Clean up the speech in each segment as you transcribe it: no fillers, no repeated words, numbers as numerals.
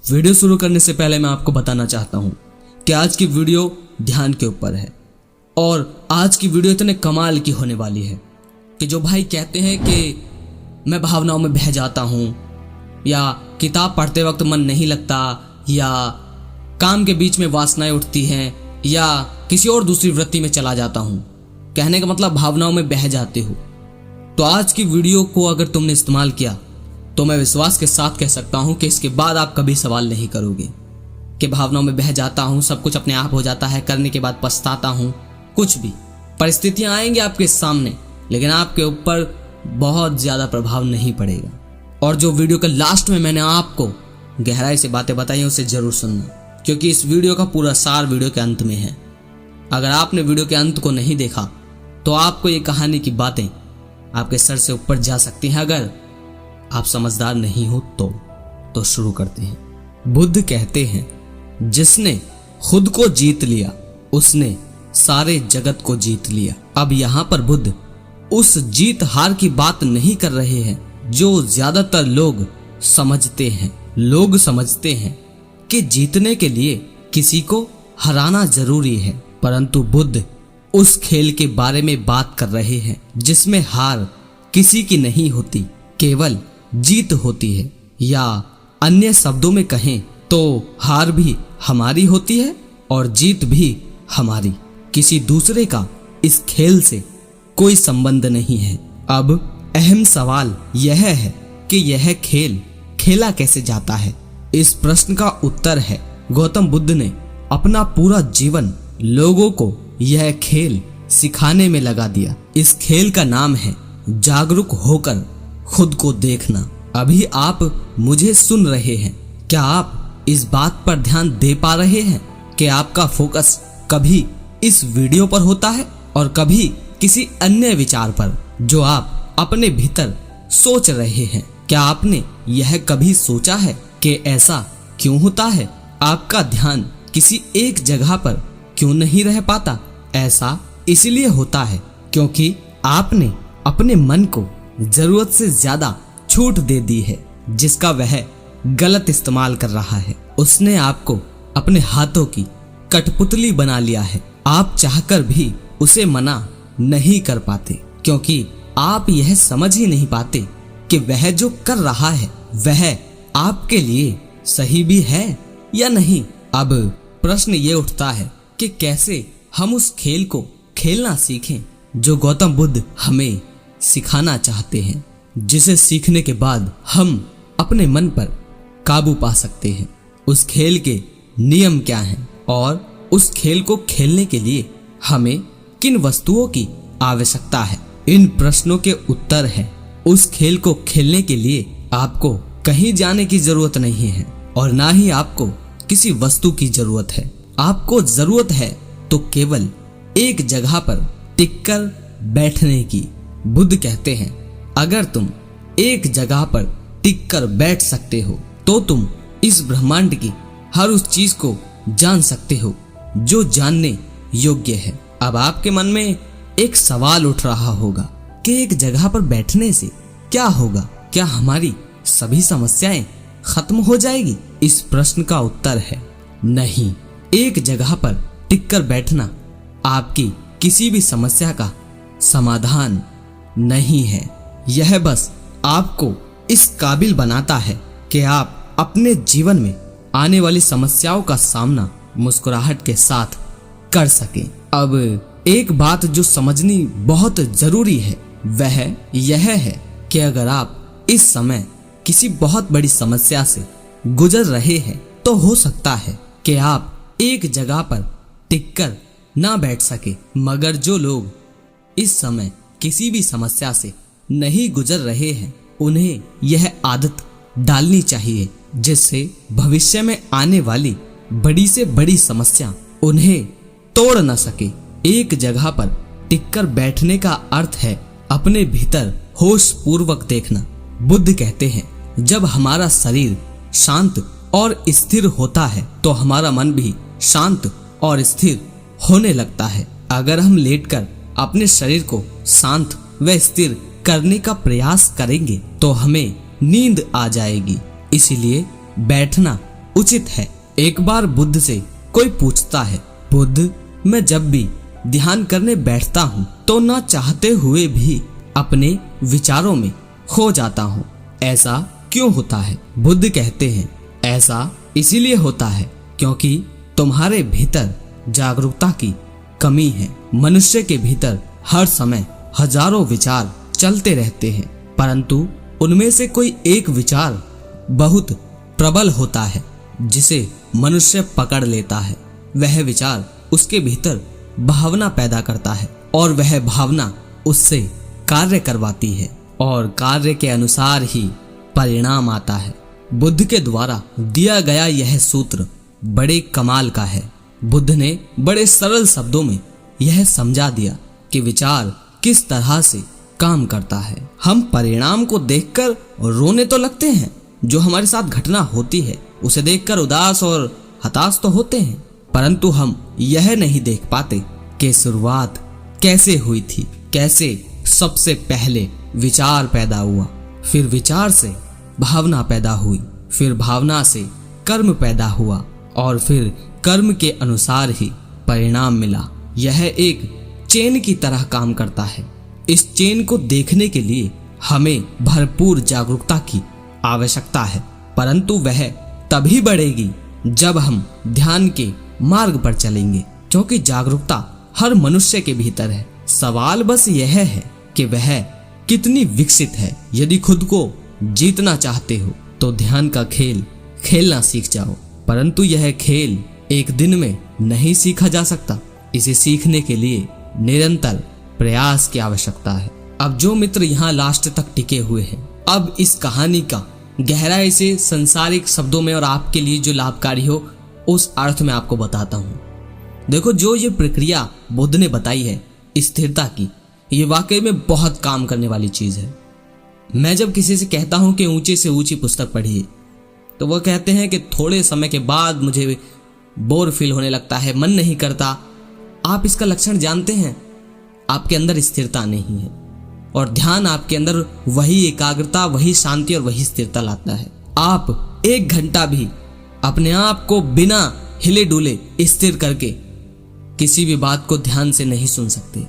Video शुरू करने से पहले मैं आपको बताना चाहता हूं कि आज की वीडियो ध्यान के ऊपर है और आज की वीडियो इतने कमाल की होने वाली है कि जो भाई कहते हैं कि मैं भावनाओं में बह जाता हूं या किताब पढ़ते वक्त मन नहीं लगता या काम के बीच में वासनाएं उठती हैं या किसी और दूसरी वृत्ति में चला जाता हूं, कहने का मतलब भावनाओं में बह जाते हो। तो आज की वीडियो को अगर तुमने इस्तेमाल किया तो मैं विश्वास के साथ कह सकता हूं कि इसके बाद आप कभी सवाल नहीं करोगे कि भावनाओं में बह जाता हूं, सब कुछ अपने आप हो जाता है, करने के बाद पछताता हूं। कुछ भी परिस्थितियां आएंगी आपके सामने, लेकिन आपके ऊपर बहुत ज्यादा प्रभाव नहीं पड़ेगा। और जो वीडियो के लास्ट में मैंने आपको गहराई से बातें बताई उसे जरूर सुनना, क्योंकि इस वीडियो का पूरा सार वीडियो के अंत में है। अगर आपने वीडियो के अंत को नहीं देखा तो आपको ये कहानी की बातें आपके सर से ऊपर जा सकती हैं। अगर आप समझदार नहीं हो तो शुरू करते हैं। बुद्ध कहते हैं, जिसने खुद को जीत लिया उसने सारे जगत को जीत लिया। अब यहाँ पर बुद्ध उस जीत हार की बात नहीं कर रहे हैं जो ज्यादातर लोग समझते हैं। लोग समझते हैं कि जीतने के लिए किसी को हराना जरूरी है, परंतु बुद्ध उस खेल के बारे में बात कर रहे हैं जिसमें हार किसी की नहीं होती, केवल जीत होती है। या अन्य शब्दों में कहें तो हार भी हमारी होती है और जीत भी हमारी। किसी दूसरे का इस खेल से कोई संबंध नहीं है। अब अहम सवाल यह है कि यह खेल खेला कैसे जाता है। इस प्रश्न का उत्तर है, गौतम बुद्ध ने अपना पूरा जीवन लोगों को यह खेल सिखाने में लगा दिया। इस खेल का नाम है जागरूक होकर खुद को देखना। अभी आप मुझे सुन रहे हैं, क्या आप इस बात पर ध्यान दे पा रहे हैं कि आपका फोकस कभी इस वीडियो पर होता है और कभी किसी अन्य विचार पर जो आप अपने भीतर सोच रहे हैं? क्या आपने यह कभी सोचा है कि ऐसा क्यों होता है? आपका ध्यान किसी एक जगह पर क्यों नहीं रह पाता? ऐसा इसलिए होता है क्योंकि आपने अपने मन को जरूरत से ज्यादा छूट दे दी है, जिसका वह गलत इस्तेमाल कर रहा है। उसने आपको अपने हाथों की कठपुतली बना लिया है। आप चाहकर भी उसे मना नहीं कर पाते क्योंकि आप यह समझ ही नहीं पाते कि वह जो कर रहा है वह आपके लिए सही भी है या नहीं। अब प्रश्न ये उठता है कि कैसे हम उस खेल को खेलना सीखें जो गौतम बुद्ध हमें सिखाना चाहते हैं, जिसे सीखने के बाद हम अपने मन पर काबू पा सकते हैं। उस खेल के नियम क्या हैं और उस खेल को खेलने के लिए हमें किन वस्तुओं की आवश्यकता है? इन प्रश्नों के उत्तर है, उस खेल को खेलने के लिए आपको कहीं जाने की जरूरत नहीं है और ना ही आपको किसी वस्तु की जरूरत है। आपको जरूरत है तो केवल एक जगह पर टिककर बैठने की। बुद्ध कहते हैं, अगर तुम एक जगह पर टिककर बैठ सकते हो तो तुम इस ब्रह्मांड की हर उस चीज को जान सकते हो जो जानने योग्य है। अब आपके मन में एक सवाल उठ रहा होगा कि एक जगह पर बैठने से क्या होगा? क्या हमारी सभी समस्याएं खत्म हो जाएगी? इस प्रश्न का उत्तर है नहीं। एक जगह पर टिककर बैठना आपकी किसी भी समस्या का समाधान नहीं है। यह बस आपको इस काबिल बनाता है कि आप अपने जीवन में आने वाली समस्याओं का सामना मुस्कुराहट के साथ कर सकें। अब एक बात जो समझनी बहुत जरूरी है वह यह है कि अगर आप इस समय किसी बहुत बड़ी समस्या से गुजर रहे हैं तो हो सकता है कि आप एक जगह पर टिककर ना बैठ सके, मगर जो लोग इस समय किसी भी समस्या से नहीं गुजर रहे हैं उन्हें यह आदत डालनी चाहिए जिससे भविष्य में आने वाली बड़ी से बड़ी समस्या उन्हें तोड़ न सके। एक जगह पर टिककर बैठने का अर्थ है अपने भीतर होश पूर्वक देखना। बुद्ध कहते हैं, जब हमारा शरीर शांत और स्थिर होता है तो हमारा मन भी शांत और स्थिर होने लगता है। अगर हम लेटकर अपने शरीर को शांत व स्थिर करने का प्रयास करेंगे तो हमें नींद आ जाएगी। इसीलिए बैठना उचित है। एक बार बुद्ध से कोई पूछता है, बुद्ध, मैं जब भी ध्यान करने बैठता हूँ तो ना चाहते हुए भी अपने विचारों में खो जाता हूँ, ऐसा क्यों होता है? बुद्ध कहते हैं, ऐसा इसीलिए होता है क्योंकि तुम्हारे भीतर जागरूकता की कमी है। मनुष्य के भीतर हर समय हजारों विचार चलते रहते हैं, परंतु उनमें से कोई एक विचार बहुत प्रबल होता है जिसे मनुष्य पकड़ लेता है। वह विचार उसके भीतर भावना पैदा करता है और वह भावना उससे कार्य करवाती है और कार्य के अनुसार ही परिणाम आता है। बुद्ध के द्वारा दिया गया यह सूत्र बड़े कमाल का है। बुद्ध ने बड़े सरल शब्दों में यह समझा दिया कि विचार किस तरह से काम करता है। हम परिणाम को देखकर रोने तो लगते हैं, जो हमारे साथ घटना होती है उसे देखकर उदास और हताश तो होते हैं, परंतु हम यह नहीं देख पाते कि शुरुआत कैसे हुई थी, कैसे सबसे पहले विचार पैदा हुआ, फिर विचार से भावना पैदा हुई, फिर भावना से कर्म पैदा हुआ और फिर कर्म के अनुसार ही परिणाम मिला। यह एक चेन की तरह काम करता है। इस चेन को देखने के लिए हमें भरपूर जागरूकता की आवश्यकता है, परंतु वह तभी बढ़ेगी जब हम ध्यान के मार्ग पर चलेंगे, क्योंकि जागरूकता हर मनुष्य के भीतर है। सवाल बस यह है कि वह कितनी विकसित है। यदि खुद को जीतना चाहते हो तो ध्यान का खेल खेलना सीख जाओ, परंतु यह खेल एक दिन में नहीं सीखा जा सकता। इसे सीखने के लिए निरंतर प्रयास की आवश्यकता है। अब जो मित्र यहाँ लास्ट तक टिके हुए हैं, अब इस कहानी का गहराई से सांसारिक शब्दों में और आपके लिए जो लाभकारी हो उस अर्थ में आपको बताता हूँ। देखो, जो ये प्रक्रिया बुद्ध ने बताई है स्थिरता की, ये वाकई में बहुत काम करने वाली चीज है। मैं जब किसी से कहता हूँ कि ऊंचे से ऊंची पुस्तक पढ़िए, तो वो कहते हैं कि थोड़े समय के बाद मुझे बोर फील होने लगता है, मन नहीं करता। आप इसका लक्षण जानते हैं, आपके अंदर स्थिरता नहीं है। और ध्यान आपके अंदर वही एकाग्रता, वही शांति और वही स्थिरता लाता है। आप 1 घंटा भी अपने आप को बिना हिले डुले स्थिर करके किसी भी बात को ध्यान से नहीं सुन सकते,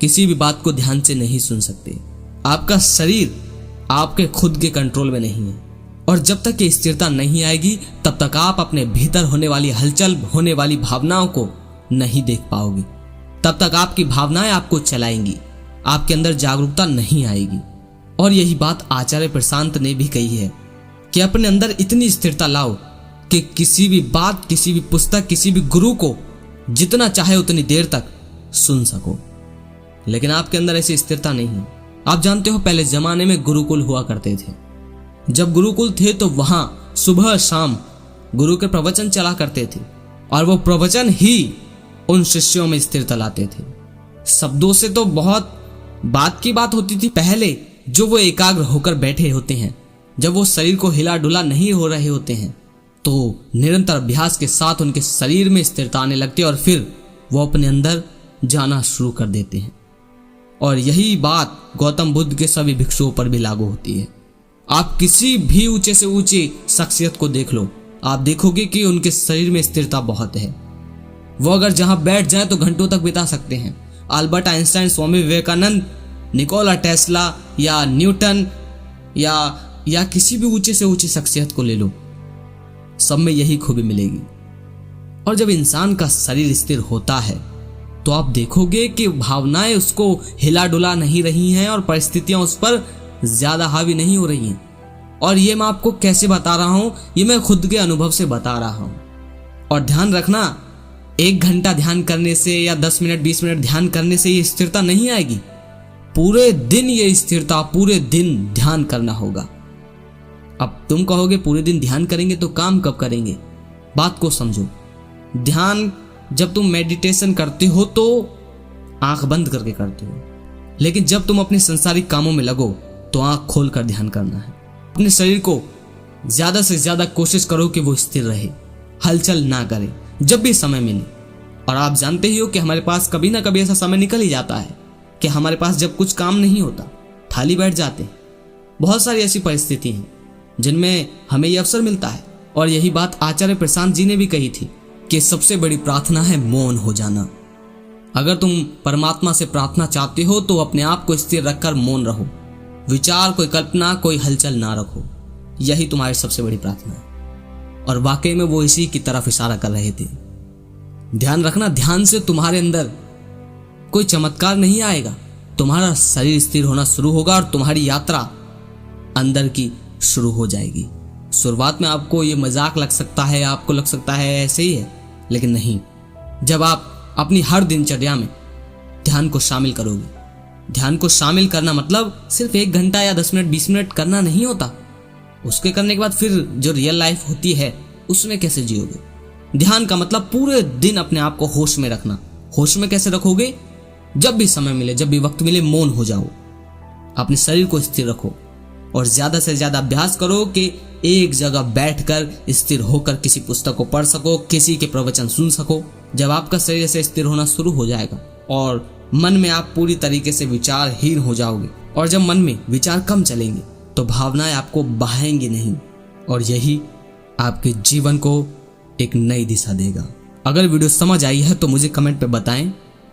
किसी भी बात को ध्यान से नहीं सुन सकते। आपका शरीर आपके खुद के कंट्रोल में नहीं है, और जब तक ये स्थिरता नहीं आएगी तब तक आप अपने भीतर होने वाली हलचल, होने वाली भावनाओं को नहीं देख पाओगे। तब तक आपकी भावनाएं आपको चलाएंगी, आपके अंदर जागरूकता नहीं आएगी। और यही बात आचार्य प्रशांत ने भी कही है कि अपने अंदर इतनी स्थिरता लाओ कि किसी भी बात, किसी भी पुस्तक, किसी भी गुरु को जितना चाहे उतनी देर तक सुन सको। लेकिन आपके अंदर ऐसी स्थिरता नहीं है। आप जानते हो, पहले जमाने में गुरुकुल हुआ करते थे। जब गुरुकुल थे तो वहां सुबह शाम गुरु के प्रवचन चला करते थे, और वो प्रवचन ही उन शिष्यों में स्थिरता लाते थे। शब्दों से तो बहुत बात की बात होती थी पहले, जो वो एकाग्र होकर बैठे होते हैं, जब वो शरीर को हिला डुला नहीं हो रहे होते हैं, तो निरंतर अभ्यास के साथ उनके शरीर में स्थिरता आने लगती है और फिर वो अपने अंदर जाना शुरू कर देते हैं। और यही बात गौतम बुद्ध के सभी भिक्षुओं पर भी लागू होती है। आप किसी भी ऊंचे से ऊंची शख्सियत को देख लो, आप देखोगे कि उनके शरीर में स्थिरता बहुत है। वो अगर जहां बैठ जाए तो घंटों तक बिता सकते हैं। Albert Einstein, Swami Vivekananda, Nikola Tesla या न्यूटन या किसी भी ऊंचे से ऊंची शख्सियत को ले लो, सब में यही खूबी मिलेगी। और जब इंसान का शरीर स्थिर होता है तो आप देखोगे कि भावनाएं उसको हिला डुला नहीं रही हैं और परिस्थितियां उस पर ज्यादा हावी नहीं हो रही हैं। और ये मैं आपको कैसे बता रहा हूं, ये मैं खुद के अनुभव से बता रहा हूं। और ध्यान रखना, 1 घंटा ध्यान करने से या 10 मिनट 20 मिनट ध्यान करने से ये स्थिरता नहीं आएगी। पूरे दिन ये स्थिरता, पूरे दिन ध्यान करना होगा। अब तुम कहोगे पूरे दिन ध्यान करेंगे तो काम कब करेंगे? बात को समझो। ध्यान जब तुम मेडिटेशन करते हो तो आंख बंद करके करते हो, लेकिन जब तुम अपने संसारिक कामों में लगो तो आंख खोलकर ध्यान करना है। अपने शरीर को ज्यादा से ज्यादा कोशिश करो कि वो स्थिर रहे, हलचल ना करे जब भी समय मिले। और आप जानते ही हो कि हमारे पास कभी ना कभी ऐसा समय निकल ही जाता है कि हमारे पास जब कुछ काम नहीं होता, खाली बैठ जाते हैं। बहुत सारी ऐसी परिस्थिति हैं जिनमें हमें ये अवसर मिलता है और यही बात आचार्य प्रशांत जी ने भी कही थी कि सबसे बड़ी प्रार्थना है मौन हो जाना। अगर तुम परमात्मा से प्रार्थना चाहते हो तो अपने आप को स्थिर रखकर मौन रहो, विचार, कोई कल्पना, कोई हलचल ना रखो। यही तुम्हारी सबसे बड़ी प्रार्थना है। और वाकई में वो इसी की तरफ इशारा कर रहे थे। ध्यान रखना, ध्यान से तुम्हारे अंदर कोई चमत्कार नहीं आएगा। तुम्हारा शरीर स्थिर होना शुरू होगा और तुम्हारी यात्रा अंदर की शुरू हो जाएगी। शुरुआत में आपको ये मजाक लग सकता है, आपको लग सकता है ऐसे ही है, लेकिन नहीं। जब आप अपनी हर दिनचर्या में ध्यान को शामिल करोगे, ध्यान को शामिल करना मतलब सिर्फ 1 घंटा या 10 मिनट 20 मिनट करना नहीं होता। उसके करने के बाद फिर जो रियल लाइफ होती है उसमें कैसे जियोगे। ध्यान का मतलब पूरे दिन अपने आप को होश में रखना। होश में कैसे रखोगे? जब भी समय मिले, जब भी वक्त मिले, मौन हो जाओ, अपने शरीर को स्थिर रखो और ज्यादा से ज्यादा अभ्यास करो कि एक जगह बैठकर स्थिर होकर किसी पुस्तक को पढ़ सको, किसी के प्रवचन सुन सको। जब आपका शरीर से स्थिर होना शुरू हो जाएगा और मन में आप पूरी तरीके से विचारहीन हो जाओगे, और जब मन में विचार कम चलेंगे तो भावनाएं आपको बहाएंगी नहीं, और यही आपके जीवन को एक नई दिशा देगा। अगर वीडियो समझ आई है तो मुझे कमेंट पे बताएं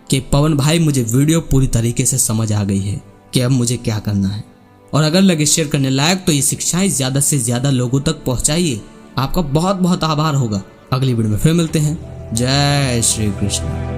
कि पवन भाई, मुझे वीडियो पूरी तरीके से समझ आ गई है कि अब मुझे क्या करना है। और अगर लगे शेयर करने लायक तो ये शिक्षाएं ज्यादा से ज्यादा लोगों तक पहुंचाइए। आपका बहुत बहुत आभार होगा। अगली वीडियो में फिर मिलते हैं। जय श्री कृष्ण।